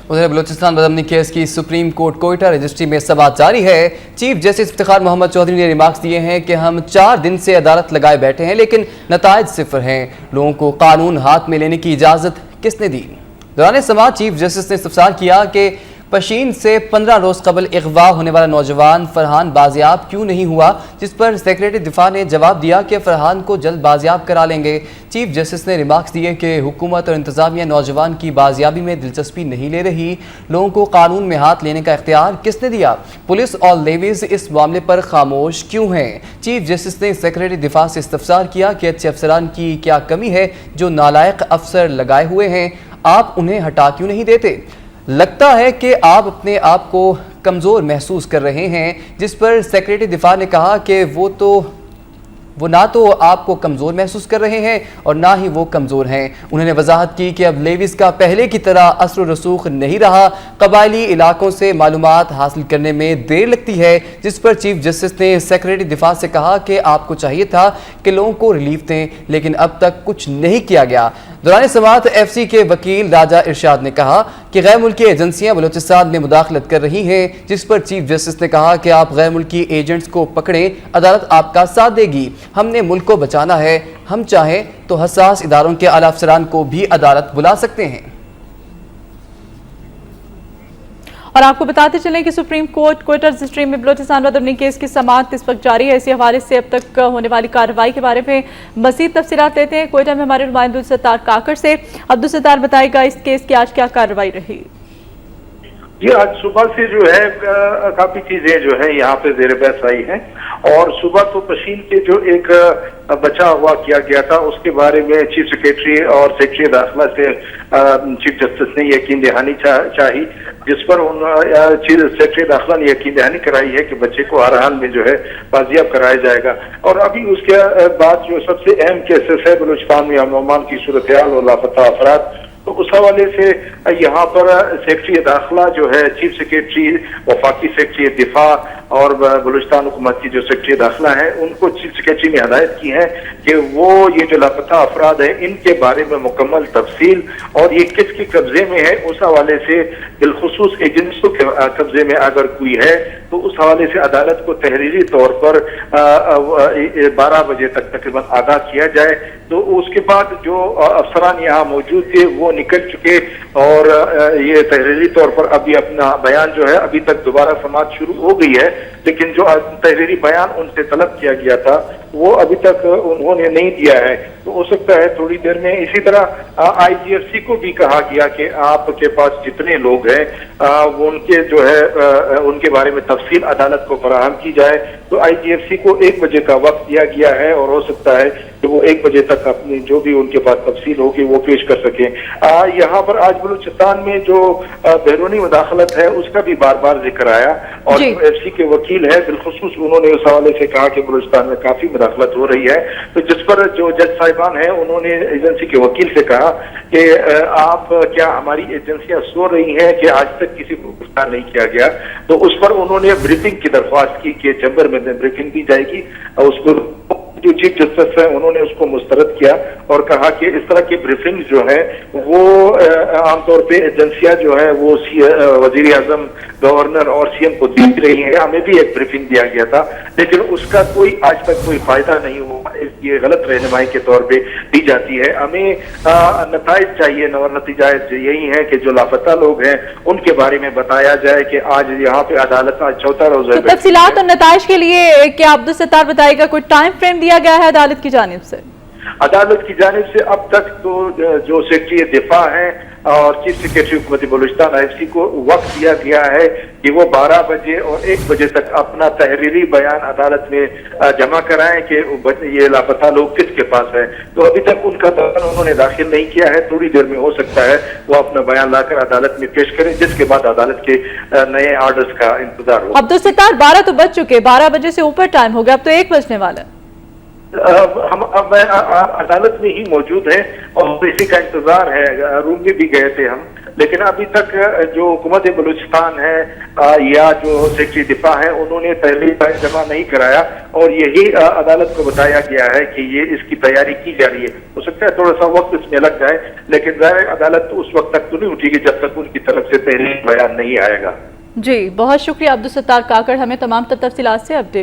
उधर बलूचिस्तान बदमनी केस की supreme court Quetta registry में समाअत जारी है। चीफ जस्टिस इफ्तिखार मोहम्मद चौधरी ने रिमार्क्स दिए हैं कि हम 4 दिन से अदालत लगाए बैठे हैं लेकिन नताइज सिफर हैं। लोगों को कानून हाथ में लेने की इजाज़त किसने दी? दौरान समाअत चीफ जस्टिस ने इस्तफसार किया कि पशीन से 15 रोज़ कबल अगवा होने वाला नौजवान फरहान बाजियाब क्यों नहीं हुआ, जिस पर सेक्रेटरी दिफा ने जवाब दिया कि फरहान को जल्द बाजियाब करा लेंगे। चीफ जस्टिस ने रिमार्क्स दिए कि हुकूमत और इंतजामिया नौजवान की बाजियाबी में दिलचस्पी नहीं ले रही। लोगों को कानून में हाथ लेने का इख्तियार किसने दिया? पुलिस और लेवीज इस मामले पर खामोश क्यों हैं? चीफ जस्टिस ने सेक्रेटरी दिफा से इस्तफसार किया कि अच्छे अफसरान की क्या कमी है जो नालायक अफसर लगाए हुए हैं, आप उन्हें हटा क्यों नहीं देते? लगता है कि आप अपने आप को कमज़ोर महसूस कर रहे हैं, जिस पर सेक्रेटरी दिफा ने कहा कि वो ना तो आपको कमज़ोर महसूस कर रहे हैं और ना ही वो कमज़ोर हैं। उन्होंने वजाहत की कि अब लेविस का पहले की तरह असर व रसूख नहीं रहा, कबायली इलाकों से मालूमात हासिल करने में देर लगती है, जिस पर चीफ जस्टिस ने सेक्रेटरी दिफा से कहा कि आपको चाहिए था कि लोगों को रिलीफ दें, लेकिन अब तक कुछ नहीं किया गया। दौरान समाअत एफसी के वकील राजा इरशाद ने कहा कि गैर मुल्की एजेंसियां बलूचिस्तान में मुदाखलत कर रही हैं, जिस पर चीफ जस्टिस ने कहा कि आप गैर मुल्की एजेंट्स को पकड़ें, अदालत आपका साथ देगी। हमने मुल्क को बचाना है, हम चाहें तो हसास इदारों के आला अफसरान को भी अदालत बुला सकते हैं। और आपको बताते चलें कि सुप्रीम कोर्ट कोयटा रजिस्ट्री में बलूचिस्तान बदमनी केस की समाअत इस वक्त जारी है। इसी हवाले से अब तक होने वाली कार्रवाई के बारे में मज़ीद तफसीलात लेते हैं कोयटा में हमारे नुमाइंदे अब्दुल सत्तार काकड़ से। अब्दुल सत्तार, बताएगा इस केस की आज क्या कार्रवाई रही? जी, आज सुबह से जो है काफी चीजें जो है यहाँ पे जेर बहस आई हैं। और सुबह तो पशीन के जो एक बचा हुआ किया गया था उसके बारे में चीफ सेक्रेटरी और सेक्रेटरी दाखिला से चीफ जस्टिस ने यकीन दहानी चाही, जिस पर चीफ सेक्रेटरी दाखिला ने यकीन दहानी कराई है कि बच्चे को हर हाल में जो है बाजियाब कराया जाएगा। और अभी उसके बाद जो सबसे अहम केसेस है बलूचिस्तान में अमन की सूरत हाल और लापता अफराद, तो उस हवाले से यहाँ पर सेक्रेटरी दाखिला जो है चीफ सेक्रेटरी, वफाकी सेक्रेटरी दिफा और बलूचिस्तान हुकूमत की जो सेक्रेटरी दाखिला है, उनको चीफ सेक्रेटरी ने हदायत की है कि वो ये जो लापता अफराद है इनके बारे में मुकम्मल तफसील और ये किसके कब्जे में है उस हवाले से बिलखुसूस एजेंसियों के कब्जे में अगर कोई है तो उस हवाले से अदालत को तहरीरी तौर पर 12 बजे तक तकरीबन आगाह किया जाए। तो उसके बाद जो अफसरान यहाँ मौजूद थे वो निकल चुके और ये तहरीरी तौर पर अभी अपना बयान जो है अभी तक दोबारा समाअत शुरू हो गई है, लेकिन जो तहरीरी बयान उनसे तलब किया गया था वो अभी तक उन्होंने नहीं दिया है। तो हो सकता है थोड़ी देर में। इसी तरह आईजीएफसी को भी कहा गया कि आपके पास जितने लोग हैं वो उनके जो है उनके बारे में तफसील अदालत को फराहम की जाए। तो आईजीएफसी को 1 बजे का वक्त दिया गया है और हो सकता है कि वो 1 बजे तक अपनी जो भी उनके पास तफसील होगी वो पेश कर सकें। यहाँ पर आज बलूचिस्तान में जो बैरूनी मुदाखलत है उसका भी बार बार जिक्र आया और जो एफसी के वकील है बिलखुसूस उन्होंने उस हवाले से कहा कि बलूचिस्तान में काफी मुदाखलत हो रही है। तो जिस पर जो जज साहिबान है उन्होंने एजेंसी के वकील से कहा कि आप क्या हमारी एजेंसियां सो रही हैं कि आज तक किसी को गिरफ्तार नहीं किया गया? तो उस पर उन्होंने ब्रीफिंग की दरख्वास्त की कि चैम्बर में ब्रीफिंग दी जाएगी और उसको जो चीफ जस्टिस है उन्होंने उसको मुस्तरद किया और कहा कि इस तरह की ब्रीफिंग जो है वो आमतौर पे एजेंसियां जो है वो वजीर आजम, गवर्नर और सीएम को दी रही है। हमें भी एक ब्रीफिंग दिया गया था लेकिन उसका कोई आज तक कोई फायदा नहीं हुआ। ये गलत रहनुमाई के तौर पे दी जाती है। हमें नताइज चाहिए और नतीजात यही है कि जो लापता लोग हैं उनके बारे में बताया जाए कि आज यहाँ पे अदालत आज चौथा रोज है। तफसीलात और नताइज के लिए क्या अब्दुल सत्तार बताएगा, कोई टाइम फ्रेम दिया गया है अदालत की जानिब से? अदालत की जानिब से अब तक तो जो सेक्रेटरी दिफा है और चीफ सेक्रेटरी हुकूमत बलूचिस्तान आईएफसी को वक्त दिया गया है कि वो 12 बजे और 1 बजे तक अपना तहरीरी बयान अदालत में जमा कराएं कि ये लापता लोग किसके पास है। तो अभी तक उनका बयान उन्होंने दाखिल नहीं किया है। थोड़ी देर में हो सकता है वो अपना बयान लाकर अदालत में पेश करें, जिसके बाद अदालत के नए ऑर्डर्स का इंतजार हो। अब्दुल सत्तार, 12 तो बज चुके, 12 बजे से ऊपर टाइम हो गया, अब तो 1 बजने वाला है। हम अदालत में ही मौजूद हैं और इसी का इंतजार है। रूम में भी गए थे हम लेकिन अभी तक जो हुकूमत बलूचिस्तान है या जो सेक्रेटरी दिफा है उन्होंने पहले फाइल जमा नहीं कराया और यही अदालत को बताया गया है कि ये इसकी तैयारी की जा रही है। हो सकता है थोड़ा सा वक्त इसमें लग जाए, लेकिन ज़ाहिर अदालत तो उस वक्त तक तो नहीं उठेगी जब तक उनकी तरफ से तहरीर बयान नहीं आएगा। जी, बहुत शुक्रिया अब्दुल सत्तार काकड़, हमें तमाम तफसीलात से अपडेट